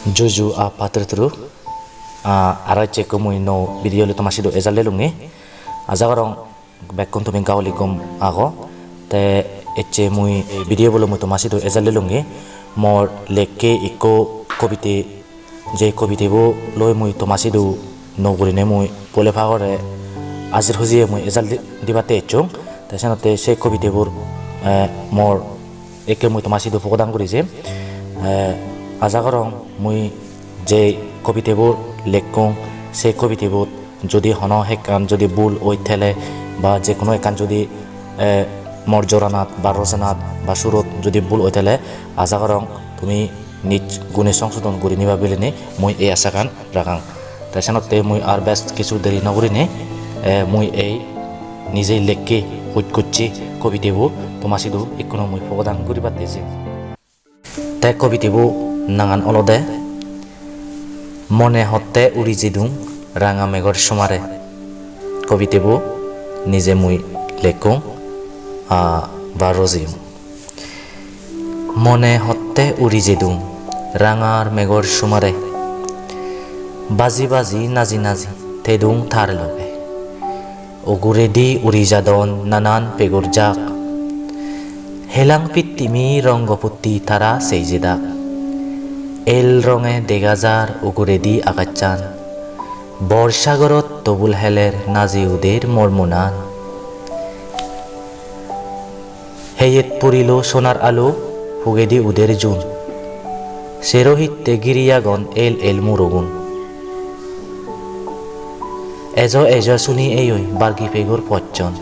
Juju a patru ara cek mui no video le tomasido ezal lelungi azagarong bekkon to mingkaulikum ago te eche mui video bolo mu tomasido ezal lelungi mor lekke iko kobite je kobite bo loy mui tomasido no gurine mui pole phagore azir hujiye mui ezal dibate chung te sanote se kobite bor mor ekke mui tomasido fogodang gurise azagarong mui je kobitebor lekkong se kobitebor যদি হন হেকান যদি বুল ওই থেলে বা যে কোনো একান যদি মর্জরানাত বা রচনাত বা সুরত যদি বুল ওই থেলে আশা করং তুমি নিজ গুণে সংশোধন করে নিবা বলে মই এই আশাকান রাখাং তাই সানতে মই আর বেস্ট কিছু দেরি নগরিনে মই এই নিজেই লেখকে হুট করছি কবিতেবো তোমাসিদু এখনো মই প্রদান করি পাতেছি তাই কবিতেবো নাঙান অলদে মনে হতে উড়ি জিদুং রাঙা মেঘর সমারে কবিতেবো নিজে মুই লেখুং বা রজিম মনে হতে উড়ি জিদুং রাঙার মেঘর সমারে বাজি বাজি নাজি নাজি তেদুং থার লগে ওগুরেদি উড়ি যাদন নানান পেগর জাক হেলাং পিত্তিমি রঙ্গপত্তি তারা সেই জিদাক এল রঙে দেগাজার উগুরেদি আকাচ্চান বর্ষাগরত তবুল হেলের নাজি উদের মর্মনান হেয়েত পুরিল সোনার আলো হুগেদি উদের জুন সেরোহিতে গিরিয়াগন এল এল মুরগুন এজ এজ শুনি এই বার্গি পেগর পচ্চন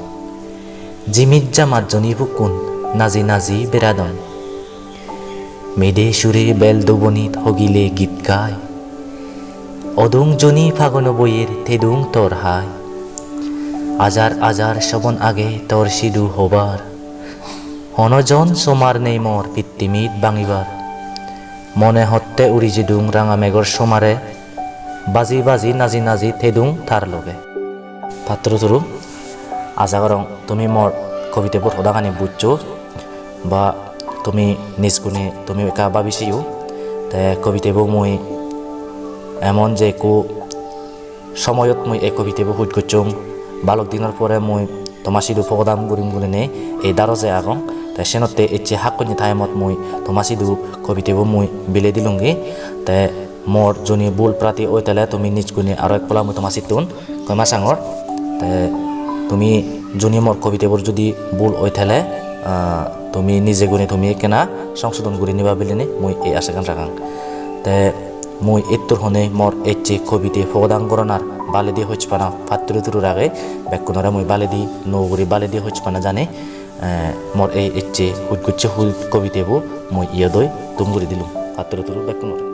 জিমিজ্জা মাজ্জনি ফুকুন নাজি নাজি বেড়াদন মেদে সুরে বেল দবনিত হগিলে গীত গায় অদুং জনি ফাগন বইয়ের তেদুং তোর হায় আজার আজার শবন আগে তোর সিদু হবার হনজন সোমার নেই মর পিত্তিমিত বাঙিবার মনে হতে উড়ি জিদুং রাঙা মেঘর সোমারে বাজি বাজি নাজি নাজি তেদুং থার লগে পাত্র তুরু আজাগরং তুমি মর কবিতাবোৰ সদাখানি বুঝছো বা তুমি নিজ গুণে তুমি একা ভাবিছিও তে কবিতাবোৰ মই এমন যে একো সময়ত মই এই কবিতাবোৰ হুট করছুং বালক দিনের পরে মই তোমাসিদু ফগদাম গুরিম গুলিনে এই দারজে আগং তাই সেনতে এচে হাকনি টাইমত মই তোমাসিদু কবিতাবোৰ মই বিলে দিলুঙ্গি তে মোর জনি বুল প্রাতি ওই তেলে তুমি নিজ গুণে আরো এক পলা মই তোমাসিতুন কয়মা সাঙর তে তুমি জনি মোর কবিতাবোৰ যদি বুল ওই থেলে তুমি নিজে গুণে তুমি কেনা সংশোধন করে নিবা বলে মই এই আশাকান রাখাং তে মই এত্তর হনে মোর এচে কবিতে ফগদাং গরনার বালে দিয়ে হচ্ছে পানা ফাত্তর তুরুর আগে ব্যাকুণরা মই বালে দি নৌগুড়ি বালে দিয়ে হচ্ছে পানা জানে মোর এই এচে হুট গুচ্ছে হুল কবিতেবো মই ইয়ে দই তুম করে দিলুম ফাত্তর তুরু ব্যাকুণরা